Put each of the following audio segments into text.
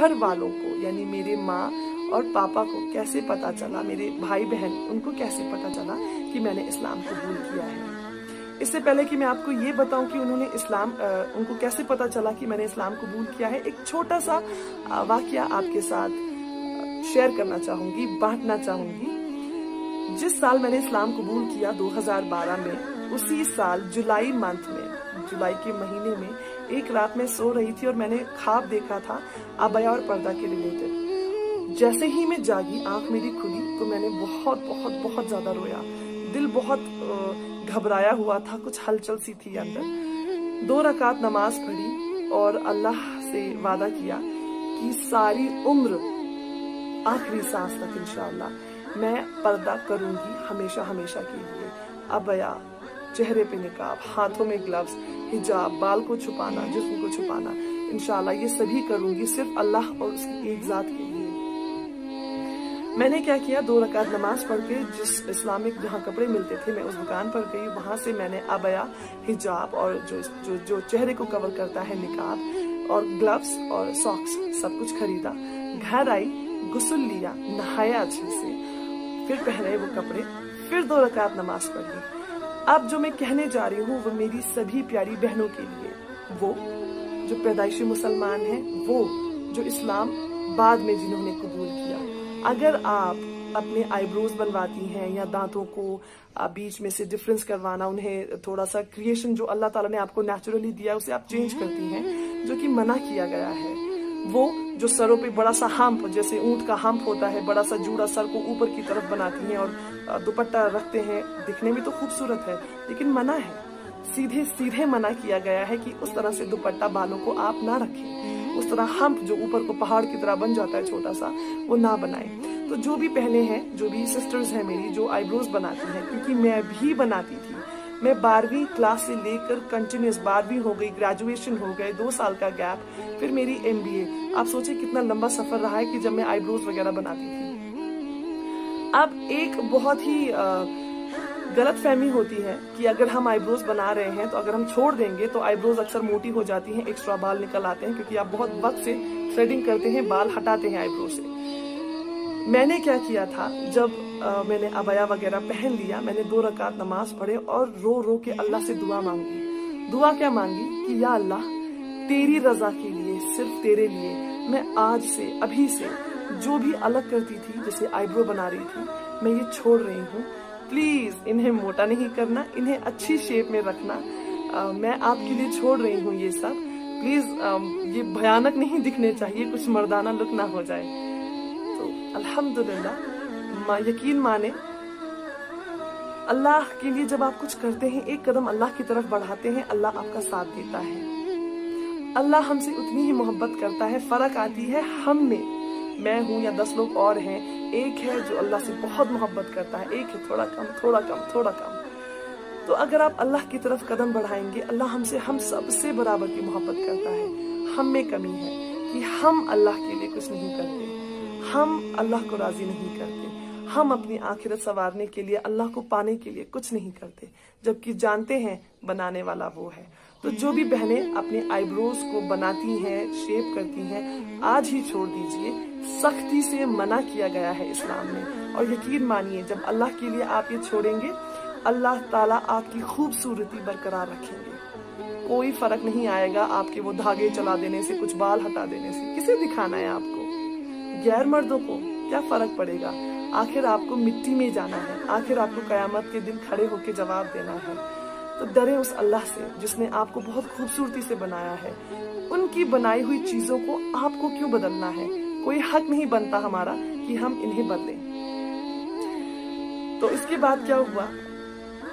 घर वालों को यानी मेरे माँ और पापा को कैसे पता चला, मेरे भाई बहन उनको कैसे पता चला कि मैंने इस्लाम कबूल किया है। इससे पहले कि मैं आपको ये बताऊं कि उन्होंने उनको कैसे पता चला कि मैंने इस्लाम कबूल किया है, एक छोटा सा वाकया आपके साथ शेयर करना चाहूंगी, बांटना चाहूंगी। जिस साल मैंने इस्लाम कबूल किया 2012 में, उसी साल जुलाई के महीने में एक रात में सो रही थी और मैंने ख्वाब देखा था अबया और पर्दा के रिलेटेड। जैसे ही मैं जागी, आंख मेरी खुली तो मैंने बहुत बहुत बहुत ज्यादा रोया। दिल बहुत घबराया हुआ था, कुछ हलचल सी थी अंदर। 2 रकात नमाज पढ़ी और अल्लाह से वादा किया कि सारी उम्र आखिरी सांस तक इंशाअल्लाह मैं पर्दा करूंगी, हमेशा हमेशा के लिए। अबया, चेहरे पे निकाब, हाथों में ग्लव्स, हिजाब, बाल को छुपाना, जिस्म को छुपाना, इंशाअल्लाह ये सभी करूंगी सिर्फ अल्लाह और उसकी एक जात के लिए। मैंने क्या किया, 2 रकात नमाज पढ़ के जिस इस्लामिक जहाँ कपड़े मिलते थे मैं उस दुकान पर गई। वहां से मैंने अबया, हिजाब और जो चेहरे को कवर करता है निकाब और ग्लव्स और सॉक्स सब कुछ खरीदा। घर आई, गुस्ल लिया, नहाया अच्छे से, फिर पहने वो कपड़े, फिर 2 रकात नमाज पढ़ी। अब जो मैं कहने जा रही हूँ वो मेरी सभी प्यारी बहनों के लिए, वो जो पैदाइशी मुसलमान हैं, वो जो इस्लाम बाद में जिन्होंने कबूल किया। अगर आप अपने आईब्रोज बनवाती हैं या दांतों को बीच में से डिफरेंस करवाना, उन्हें थोड़ा सा क्रिएशन जो अल्लाह ताला ने आपको नेचुरली दिया उसे आप चेंज करती हैं, जो कि मना किया गया है। वो जो सरों पे बड़ा सा हम्प, जैसे ऊंट का हम्प होता है, बड़ा सा जूड़ा सर को ऊपर की तरफ बनाती हैं और दुपट्टा रखते हैं, दिखने में तो खूबसूरत है लेकिन मना है, सीधे सीधे मना किया गया है कि उस तरह से दुपट्टा बालों को आप ना रखें, उस तरह हम्प जो ऊपर को पहाड़ की तरह बन जाता है छोटा सा, वो ना बनाएं। तो जो भी पहले हैं, जो भी सिस्टर्स हैं मेरी जो आईब्रोज बनाती हैं, क्योंकि मैं भी बनाती थी, मैं 12वीं क्लास से लेकर कंटिन्यूस 12वीं हो गई, ग्रेजुएशन हो गए, 2 साल का गैप, फिर मेरी MBA। आप सोचिए कितना लंबा सफर रहा है कि जब मैं आईब्रोज वगैरह बनाती थी। अब एक बहुत ही गलत फहमी होती है कि अगर हम आईब्रोज बना रहे हैं तो अगर हम छोड़ देंगे तो आईब्रोज अक्सर मोटी हो जाती हैं, एक्स्ट्रा बाल निकल आते हैं, क्योंकि आप बहुत वक्त से थ्रेडिंग करते हैं, बाल हटाते हैं आईब्रो से। मैंने क्या किया था, जब मैंने अबया वगैरह पहन लिया, मैंने 2 रकात नमाज पढ़े और रो रो के अल्लाह से दुआ मांगी। दुआ क्या मांगी कि या अल्लाह, तेरी रजा के लिए, सिर्फ तेरे लिए मैं आज से, अभी से जो भी अलग करती थी, जैसे आईब्रो बना रही थी, मैं ये छोड़ रही हूँ। प्लीज इन्हें मोटा नहीं करना, इन्हें अच्छी शेप में रखना, मैं आपके लिए छोड़ रही हूँ ये सब। प्लीज ये भयानक नहीं दिखने चाहिए, कुछ मर्दाना लुक ना हो जाए। तो अल्हम्दुलिल्लाह, यकीन माने अल्लाह के लिए जब आप कुछ करते हैं, एक कदम अल्लाह की तरफ बढ़ाते हैं, अल्लाह आपका साथ देता है। अल्लाह हमसे उतनी ही मोहब्बत करता है, फर्क आती है हम में, मैं हूं या 10 लोग और हैं। एक है जो अल्लाह से बहुत मोहब्बत करता है, एक है थोड़ा कम थोड़ा कम थोड़ा कम। तो अगर आप अल्लाह की तरफ कदम बढ़ाएंगे, अल्लाह हमसे, हम सबसे बराबर की मोहब्बत करता है। हम में कमी है कि हम अल्लाह के लिए कुछ नहीं करते, हम अल्लाह को राजी नहीं करते, हम अपनी आखिरत संवारने के लिए, अल्लाह को पाने के लिए कुछ नहीं करते, जबकि जानते हैं बनाने वाला वो है। तो जो भी बहनें अपने आईब्रोज को बनाती हैं, शेप करती हैं, आज ही छोड़ दीजिए। सख्ती से मना किया गया है इस्लाम में। और यकीन मानिए, जब अल्लाह के लिए आप ये छोड़ेंगे, अल्लाह ताला आपकी खूबसूरती बरकरार रखेंगे। कोई फर्क नहीं आएगा आपके वो धागे चला देने से, कुछ बाल हटा देने से। किसे दिखाना है आपको? गैर मर्दों को क्या फर्क पड़ेगा? आखिर आपको मिट्टी में जाना है, आखिर आपको कयामत के दिन खड़े होकर जवाब देना है। तो डरे उस अल्लाह से जिसने आपको बहुत खूबसूरती से बनाया है। उनकी बनाई हुई चीजों को आपको क्यों बदलना है? कोई हक नहीं बनता हमारा कि हम इन्हें बदलें। तो इसके बाद क्या हुआ,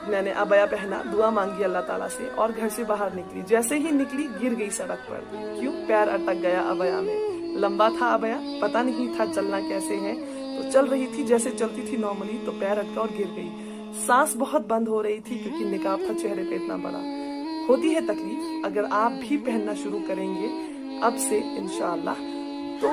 मैंने अबया पहना, दुआ मांगी अल्लाह ताला से और घर से बाहर निकली। जैसे ही निकली गिर गई सड़क पर। क्यों? पैर अटक गया अबया में। लंबा था अबया, पता नहीं था चलना कैसे है, तो चल रही थी जैसे चलती थी नॉर्मली, तो पैर अटका और गिर गई। सांस बहुत बंद हो रही थी क्योंकि निकाब था चेहरे पे इतना बड़ा। होती है तकलीफ। अगर आप भी पहनना शुरू करेंगे अब से इंशाअल्लाह, तो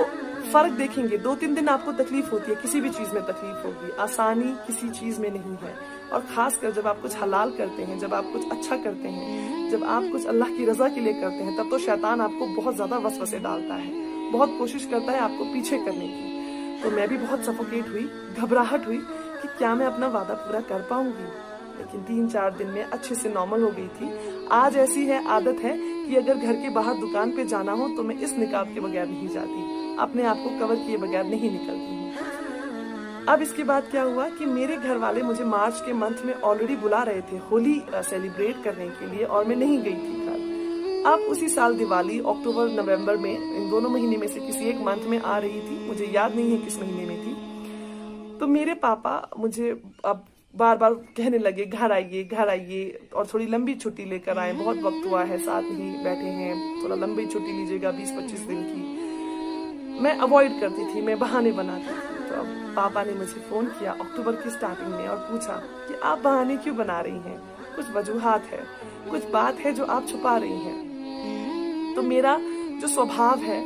फर्क देखेंगे। 2-3 दिन आपको तकलीफ होती है, किसी भी चीज में तकलीफ होगी, आसानी किसी चीज में नहीं है। और खासकर जब आप कुछ हलाल करते हैं, जब आप कुछ अच्छा करते हैं, जब आप कुछ अल्लाह की रजा के लिए करते हैं, तब तो शैतान आपको बहुत ज्यादा वसवसे डालता है। बहुत कोशिश करता है आपको पीछे करने की। तो मैं भी बहुत सफोकेट हुई, घबराहट हुई कि क्या मैं अपना वादा पूरा कर पाऊंगी। लेकिन 3-4 दिन में अच्छे से नॉर्मल हो गई थी। आज ऐसी है आदत है कि अगर घर के बाहर दुकान पे जाना हो तो मैं इस निकाब के बगैर नहीं जाती, अपने आप को कवर किए बगैर नहीं निकलती हूँ। अब इसके बाद क्या हुआ कि मेरे घर वाले मुझे मार्च के मंथ में ऑलरेडी बुला रहे थे होली सेलिब्रेट करने के लिए, और मैं नहीं गई थी घर। अब उसी साल दिवाली अक्टूबर नवंबर में, इन दोनों महीने में से किसी एक मंथ में आ रही थी, मुझे याद नहीं है किस महीने में थी। तो मेरे पापा मुझे अब बार बार कहने लगे घर आइए और थोड़ी लंबी छुट्टी लेकर आए, बहुत वक्त हुआ है साथ ही बैठे हैं, थोड़ा लंबी छुट्टी लीजिएगा 20-25 दिन की। मैं अवॉइड करती थी, मैं बहाने बनाती थी। तो अब पापा ने मुझे फोन किया अक्टूबर की स्टार्टिंग में और पूछा कि आप बहाने क्यों बना रही हैं, कुछ वजूहात है, कुछ बात है जो आप छुपा रही हैं। तो मेरा जो स्वभाव है,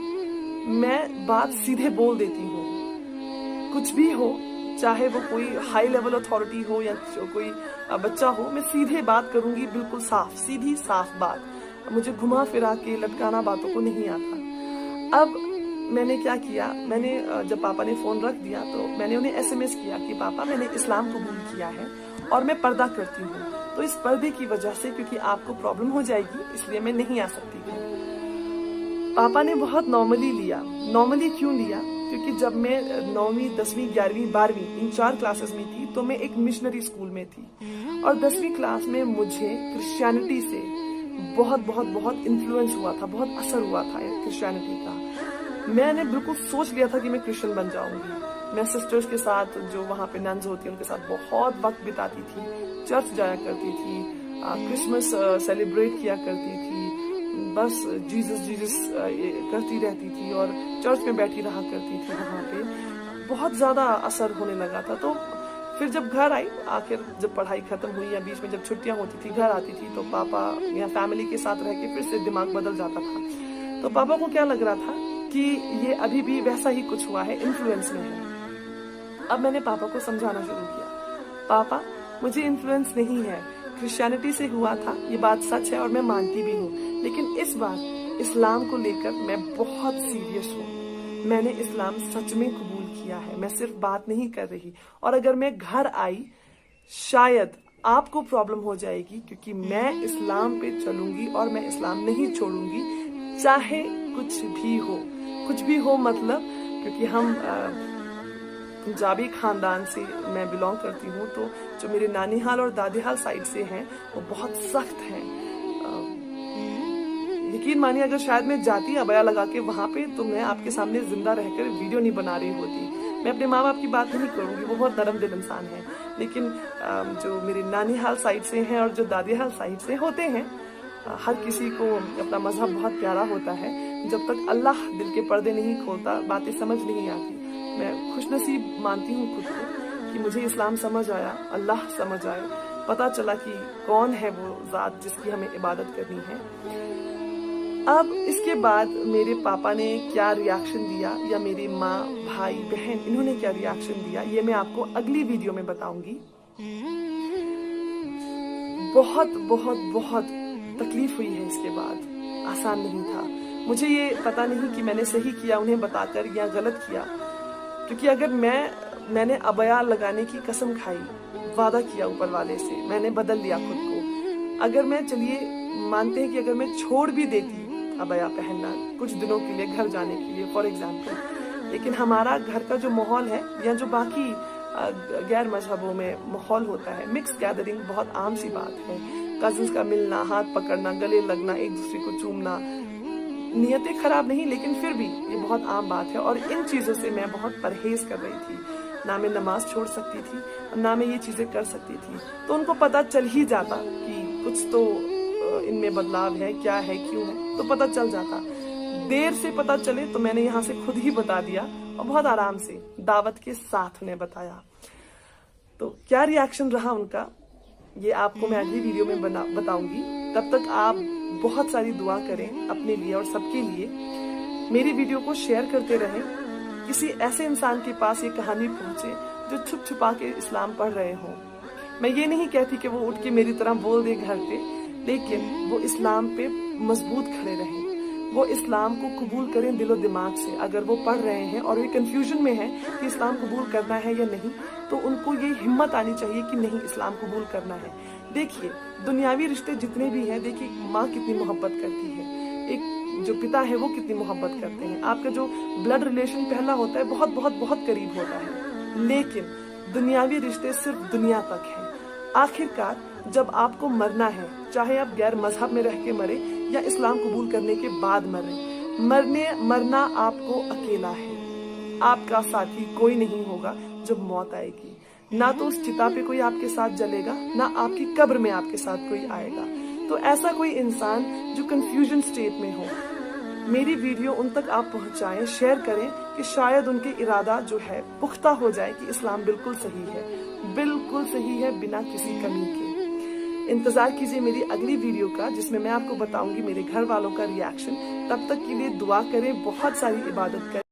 मैं बात सीधे बोल देती हूँ, कुछ भी हो, चाहे वो कोई हाई लेवल अथॉरिटी हो या कोई बच्चा हो, मैं सीधे बात करूंगी, बिल्कुल साफ, सीधी साफ बात। मुझे घुमा फिरा के लटकाना बातों को नहीं आता। अब मैंने क्या किया, मैंने जब पापा ने फोन रख दिया तो मैंने उन्हें SMS किया कि पापा मैंने इस्लाम कबूल किया है और मैं पर्दा करती हूँ, तो इस पर्दे की वजह से क्योंकि आपको प्रॉब्लम हो जाएगी इसलिए मैं नहीं आ सकती हूँ। पापा ने बहुत नॉर्मली लिया। नॉर्मली क्यों लिया? क्योंकि जब मैं 9वीं 10वीं 11वीं 12वीं इन 4 क्लासेस में थी तो मैं एक मिशनरी स्कूल में थी, और 10वीं क्लास में मुझे क्रिश्चियनिटी से बहुत बहुत बहुत इन्फ्लुएंस हुआ था, बहुत असर हुआ था क्रिश्चियनिटी का। मैंने बिल्कुल सोच लिया था कि मैं क्रिश्चियन बन जाऊंगी। मैं सिस्टर्स के साथ, जो वहाँ पे नन्स होती हैं, उनके साथ बहुत वक्त बिताती थी, चर्च जाया करती थी, क्रिसमस सेलिब्रेट किया करती थी, बस जीसस करती रहती थी और चर्च में बैठी रहा करती थी। वहाँ पे बहुत ज्यादा असर होने लगा था। तो फिर जब घर आई, आखिर जब पढ़ाई खत्म हुई या बीच में जब छुट्टियां होती थी, घर आती थी, तो पापा या फैमिली के साथ रह के फिर से दिमाग बदल जाता था। तो पापा को क्या लग रहा था कि ये अभी भी वैसा ही कुछ हुआ है, इन्फ्लुएंस में है। अब मैंने पापा को समझाना शुरू किया, पापा मुझे इन्फ्लुएंस नहीं है, क्रिश्चियनिटी से हुआ था, ये बात सच है और मैं मानती भी हूँ, लेकिन इस बार इस्लाम को लेकर मैं बहुत सीरियस हूँ। मैंने इस्लाम सच में कबूल किया है, मैं सिर्फ बात नहीं कर रही। और अगर मैं घर आई शायद आपको प्रॉब्लम हो जाएगी, क्योंकि मैं इस्लाम पे चलूंगी और मैं इस्लाम नहीं छोड़ूंगी, चाहे कुछ भी हो। कुछ भी हो मतलब, क्योंकि हम पंजाबी खानदान से मैं बिलोंग करती हूँ, तो जो मेरे नानीहाल और दादीहाल साइड से हैं वो बहुत सख्त हैं। यकीन मानिए अगर शायद मैं जाती अबया लगा के वहां पे, तो मैं आपके सामने जिंदा रहकर वीडियो नहीं बना रही होती। मैं अपने माँ बाप की बात नहीं करूंगी, वो बहुत नरम दिल इंसान है, लेकिन जो मेरे नानीहाल साइड से हैं और जो दादीहाल साइड से होते हैं, हर किसी को अपना मजहब बहुत प्यारा होता है। जब तक अल्लाह दिल के पर्दे नहीं खोलता बातें समझ नहीं आती। मैं खुशनसीब मानती हूँ खुद को कि मुझे इस्लाम समझ आया, अल्लाह समझ आए, पता चला कि कौन है वो जात जिसकी हमें इबादत करनी है। अब इसके बाद मेरे पापा ने क्या रिएक्शन दिया, या मेरी माँ भाई बहन इन्होंने क्या रिएक्शन दिया, ये मैं आपको अगली वीडियो में बताऊंगी। बहुत बहुत बहुत तकलीफ हुई है इसके बाद, आसान नहीं था। मुझे ये पता नहीं कि मैंने सही किया उन्हें बताकर या गलत किया, क्योंकि अगर मैंने अबया लगाने की कसम खाई, वादा किया ऊपर वाले से, मैंने बदल लिया खुद को। अगर मैं, चलिए मानते हैं कि अगर मैं छोड़ भी देती अबया पहनना कुछ दिनों के लिए, घर जाने के लिए फॉर एग्जाम्पल, लेकिन हमारा घर का जो माहौल है या जो बाकी गैर मजहबों में माहौल होता है, मिक्स गैदरिंग बहुत आम सी बात है। कजिन्स का मिलना, हाथ पकड़ना, गले लगना, एक दूसरे को चूमना, नियतें खराब नहीं लेकिन फिर भी ये बहुत आम बात है। और इन चीजों से मैं बहुत परहेज कर रही थी। ना मैं नमाज छोड़ सकती थी और ना मैं ये चीजें कर सकती थी। तो उनको पता चल ही जाता कि कुछ तो इनमें बदलाव है, क्या है, क्यों है, तो पता चल जाता। देर से पता चले तो मैंने यहाँ से खुद ही बता दिया और बहुत आराम से दावत के साथ उन्हें बताया। तो क्या रिएक्शन रहा उनका, ये आपको मैं अगली वीडियो में बताऊंगी। तब तक आप बहुत सारी दुआ करें अपने लिए और सबके लिए। मेरी वीडियो को शेयर करते रहें, किसी ऐसे इंसान के पास ये कहानी पहुंचे जो छुप छुपा के इस्लाम पढ़ रहे हों। मैं ये नहीं कहती कि वो उठ के मेरी तरह बोल दे घर पे, लेकिन वो इस्लाम पे मजबूत खड़े रहें। वो इस्लाम को कबूल करें दिलो दिमाग से। अगर वो पढ़ रहे हैं और वे कंफ्यूजन में हैं कि इस्लाम कबूल करना है या नहीं, तो उनको ये हिम्मत आनी चाहिए कि नहीं, इस्लाम कबूल करना है। देखिए, दुनियावी रिश्ते जितने भी हैं, देखिए माँ कितनी मोहब्बत करती है, एक जो पिता है वो कितनी मोहब्बत करते हैं, आपका जो ब्लड रिलेशन पहला होता है बहुत बहुत बहुत करीब होता है। लेकिन दुनियावी रिश्ते सिर्फ दुनिया तक हैं। आखिरकार जब आपको मरना है, चाहे आप गैर मजहब में रह के मरे या इस्लाम कबूल करने के बाद मरे, मरना आपको अकेला है। आपका साथी कोई नहीं होगा जब मौत आएगी। ना तो उस चिता पे कोई आपके साथ जलेगा, ना आपकी कब्र में आपके साथ कोई आएगा। तो ऐसा कोई इंसान जो कंफ्यूजन स्टेट में हो, मेरी वीडियो उन तक आप पहुंचाएं, शेयर करें कि शायद उनके इरादा जो है पुख्ता हो जाए कि इस्लाम बिल्कुल सही है, बिल्कुल सही है, बिना किसी कमी के। इंतजार कीजिए मेरी अगली वीडियो का, जिसमें मैं आपको बताऊंगी मेरे घर वालों का रिएक्शन। तब तक के लिए दुआ करें, बहुत सारी इबादत करें।